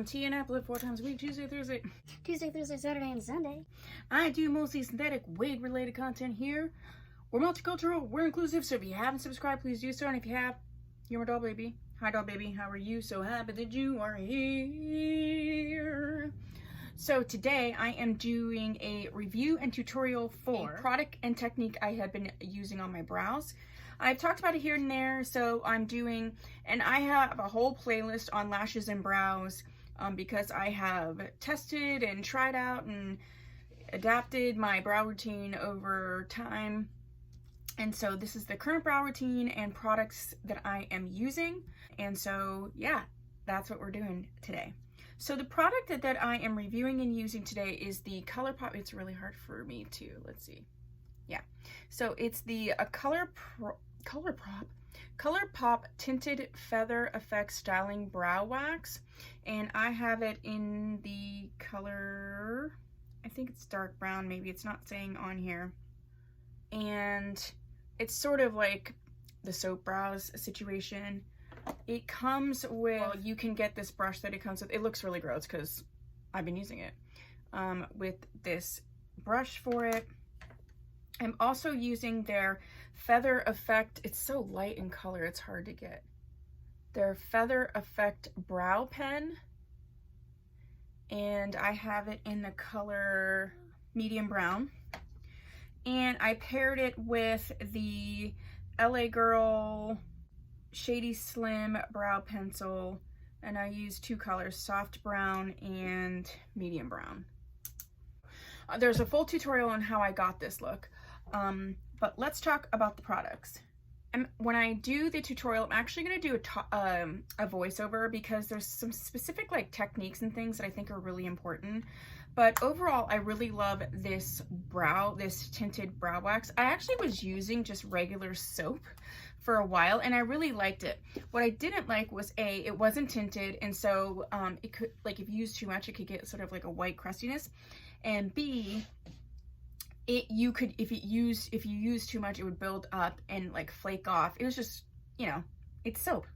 T and I upload 4 times a week, Tuesday, Thursday, Saturday, and Sunday. I do mostly synthetic wig related content here. We're multicultural, we're inclusive, so if you haven't subscribed, please do so. And if you have, you're my doll baby. Hi doll baby, how are you? So happy that you are here. So today I am doing a review and tutorial for a product and technique I have been using on my brows. I've talked about it here and there, so I'm doing, and I have a whole playlist on lashes and brows because I have tested and tried out and adapted my brow routine over time. And so this is the current brow routine and products that I am using. And so, yeah, that's what we're doing today. So the product that I am reviewing and using today is the ColourPop. It's really hard for me to, let's see. Yeah. So it's the ColourPop Tinted Feather Effect Styling Brow Wax. And I have it in the color, I think it's dark brown. Maybe it's not saying on here. And it's sort of like the soap brows situation. It comes with, well, you can get this brush that it comes with. It looks really gross because I've been using it with this brush for it. I'm also using their Feather Effect. It's so light in color, it's hard to get. Their Feather Effect Brow Pen. And I have it in the color medium brown. And I paired it with the LA Girl Shady Slim Brow Pencil. And I used 2 colors, soft brown and medium brown. There's a full tutorial on how I got this look. But let's talk about the products. And when I do the tutorial, I'm actually going to do a voiceover because there's some specific like techniques and things that I think are really important. But overall, I really love this tinted brow wax. I actually was using just regular soap for a while and I really liked it. What I didn't like was A, it wasn't tinted, and so it could, like, if you use too much, it could get sort of like a white crustiness. And B, if you use too much, it would build up and like flake off. It was just, you know, it's soap.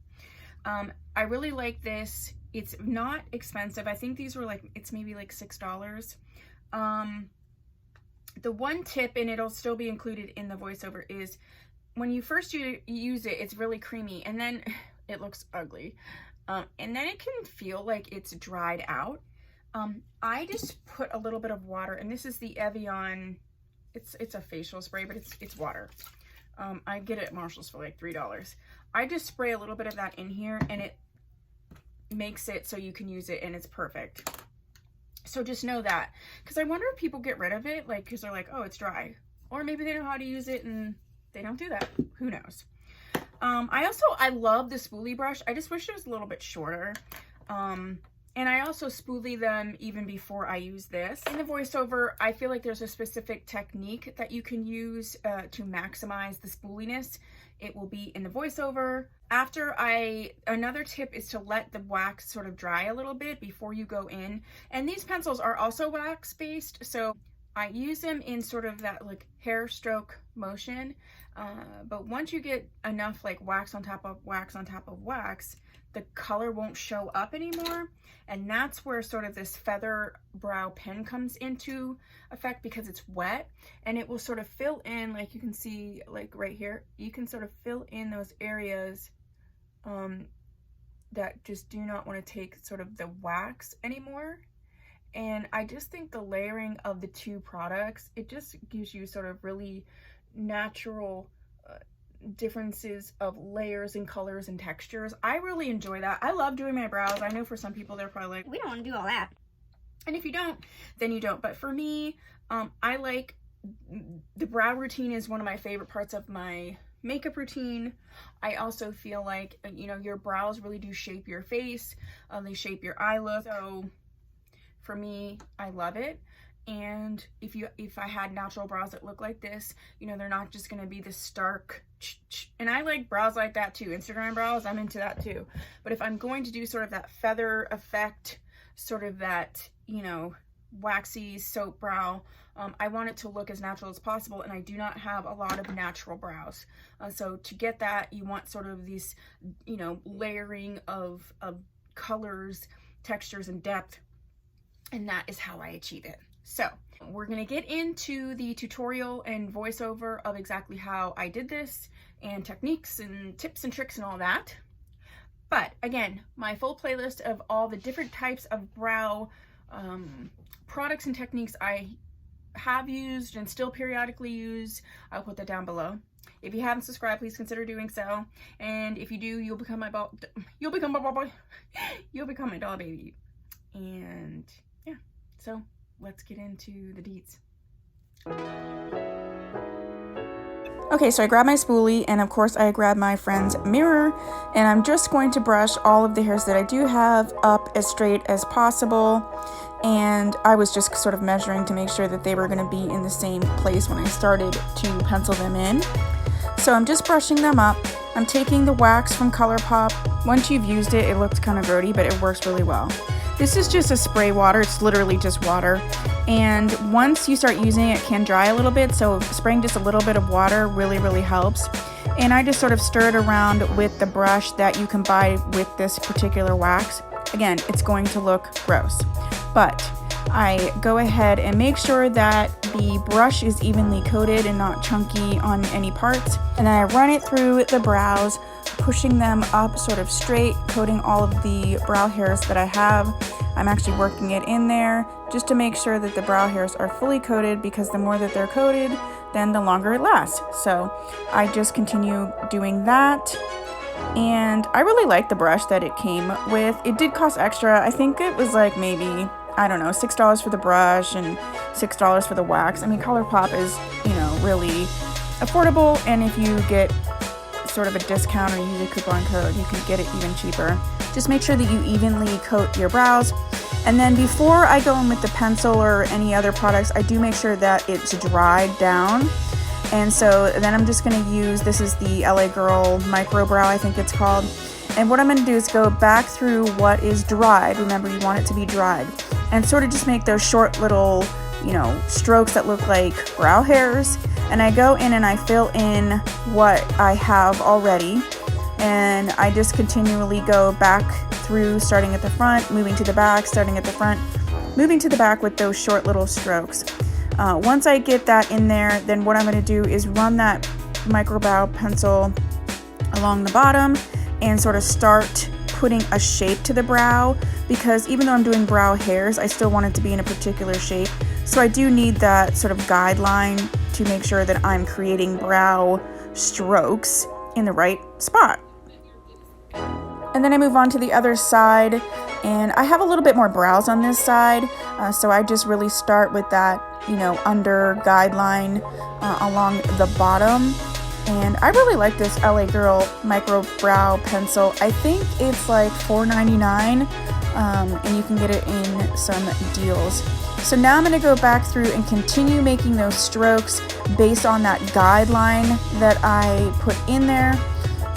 I really like this. It's not expensive. I think these were like, it's maybe like $6. The one tip, and it'll still be included in the voiceover, is when you first use it, it's really creamy and then it looks ugly. And then it can feel like it's dried out. I just put a little bit of water, and this is the Evian, it's a facial spray, but it's water. I get it at Marshall's for like $3. I just spray a little bit of that in here and it makes it so you can use it and it's perfect. So just know that, because I wonder if people get rid of it, like, because they're like, oh, it's dry, or maybe they know how to use it and they don't do that. Who knows? I love the spoolie brush. I just wish it was a little bit shorter. And I also spoolie them even before I use this. In the voiceover, I feel like there's a specific technique that you can use to maximize the spooliness. It will be in the voiceover. Another tip is to let the wax sort of dry a little bit before you go in. And these pencils are also wax based, so I use them in sort of that like hair stroke motion. But once you get enough like wax on top of wax on top of wax, the color won't show up anymore. And that's where sort of this feather brow pen comes into effect, because it's wet and it will sort of fill in, like you can see like right here, you can sort of fill in those areas that just do not want to take sort of the wax anymore. And I just think the layering of the 2 products, it just gives you sort of really natural differences of layers and colors and textures. I really enjoy that. I love doing my brows. I know for some people they're probably like, we don't want to do all that. And if you don't, then you don't. But for me, I like the brow routine is one of my favorite parts of my makeup routine. I also feel like, you know, your brows really do shape your face. They shape your eye look. So for me, I love it. And if I had natural brows that look like this, you know, they're not just going to be this stark, and I like brows like that too. Instagram brows, I'm into that too. But if I'm going to do sort of that feather effect, sort of that, you know, waxy soap brow, I want it to look as natural as possible, and I do not have a lot of natural brows. So to get that, you want sort of these, you know, layering of colors textures and depth, and that is how I achieve it. So we're gonna get into the tutorial and voiceover of exactly how I did this and techniques and tips and tricks and all that. But again, my full playlist of all the different types of brow products and techniques I have used and still periodically use, I'll put that down below. If you haven't subscribed, please consider doing so. And if you do, you'll become my doll baby. And yeah, so let's get into the deets. Okay, so I grabbed my spoolie, and of course I grabbed my friend's mirror, and I'm just going to brush all of the hairs that I do have up as straight as possible. And I was just sort of measuring to make sure that they were going to be in the same place when I started to pencil them in. So I'm just brushing them up. I'm taking the wax from ColourPop. Once you've used it, it looks kind of grody, but it works really well. This is just a spray water. It's literally just water. And once you start using it, it can dry a little bit. So spraying just a little bit of water really, really helps. And I just sort of stir it around with the brush that you can buy with this particular wax. Again, it's going to look gross, but I go ahead and make sure that the brush is evenly coated and not chunky on any parts. And then I run it through the brows, pushing them up sort of straight, coating all of the brow hairs that I have. I'm actually working it in there just to make sure that the brow hairs are fully coated, because the more that they're coated, then the longer it lasts. So I just continue doing that. And I really like the brush that it came with. It did cost extra. I think it was like maybe, I don't know, $6 for the brush and $6 for the wax. I mean, ColourPop is, you know, really affordable, and if you get sort of a discount or use a coupon code, you can get it even cheaper. Just make sure that you evenly coat your brows. And then before I go in with the pencil or any other products, I do make sure that it's dried down. And so then I'm just going to use, this is the LA Girl Micro Brow, I think it's called. And what I'm going to do is go back through what is dried. Remember, you want it to be dried. And sort of just make those short little, you know, strokes that look like brow hairs. And I go in and I fill in what I have already. And I just continually go back through, starting at the front, moving to the back, starting at the front, moving to the back with those short little strokes. Once I get that in there, then what I'm going to do is run that micro brow pencil along the bottom and sort of start putting a shape to the brow, because even though I'm doing brow hairs, I still want it to be in a particular shape. So I do need that sort of guideline to make sure that I'm creating brow strokes in the right spot. And then I move on to the other side, and I have a little bit more brows on this side, so I just really start with that, you know, under guideline along the bottom. And I really like this LA Girl Micro Brow Pencil. I think it's like $4.99, and you can get it in some deals. So now I'm going to go back through and continue making those strokes based on that guideline that I put in there.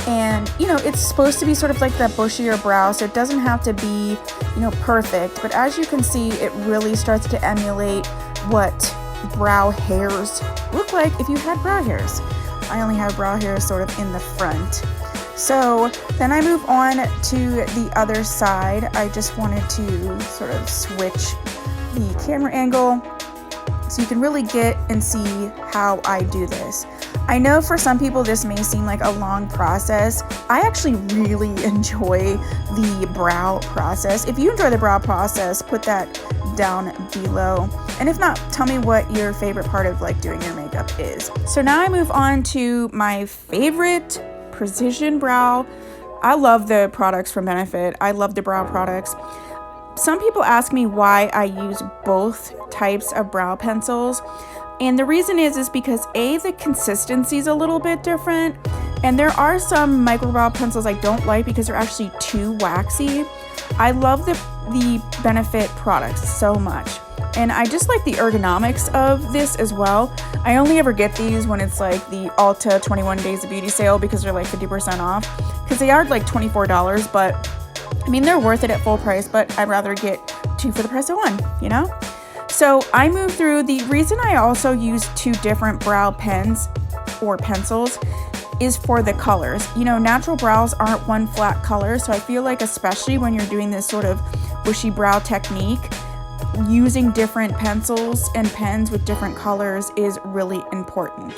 And, you know, it's supposed to be sort of like that bushier brow, so it doesn't have to be, you know, perfect. But as you can see, it really starts to emulate what brow hairs look like if you had brow hairs. I only have brow hairs sort of in the front. So then I move on to the other side. I just wanted to sort of switch the camera angle so you can really get and see how I do this. I know for some people this may seem like a long process. I actually really enjoy the brow process. If you enjoy the brow process, put that down below. And if not, tell me what your favorite part of like doing your makeup is. So now I move on to my favorite precision brow. I love the products from Benefit. I love the brow products. Some people ask me why I use both types of brow pencils. And the reason is because A, the consistency is a little bit different. And there are some micro brow pencils I don't like because they're actually too waxy. I love the Benefit products so much. And I just like the ergonomics of this as well. I only ever get these when it's like the Ulta 21 Days of Beauty sale because they're like 50% off. Because they are like $24, but I mean, they're worth it at full price, but I'd rather get two for the price of one, you know? So I move through. The reason I also use two different brow pens or pencils is for the colors. You know, natural brows aren't one flat color, so I feel like especially when you're doing this sort of bushy brow technique, using different pencils and pens with different colors is really important.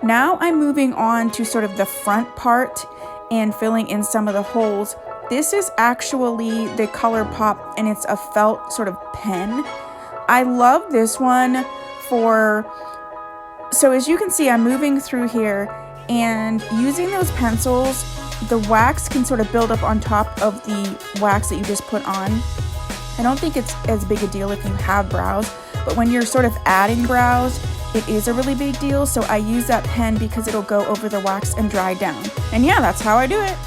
Now I'm moving on to sort of the front part and filling in some of the holes. This is actually the ColourPop, and it's a felt sort of pen. I love this one so as you can see, I'm moving through here, and using those pencils, the wax can sort of build up on top of the wax that you just put on. I don't think it's as big a deal if you have brows, but when you're sort of adding brows, it is a really big deal. So I use that pen because it'll go over the wax and dry down. And yeah, that's how I do it.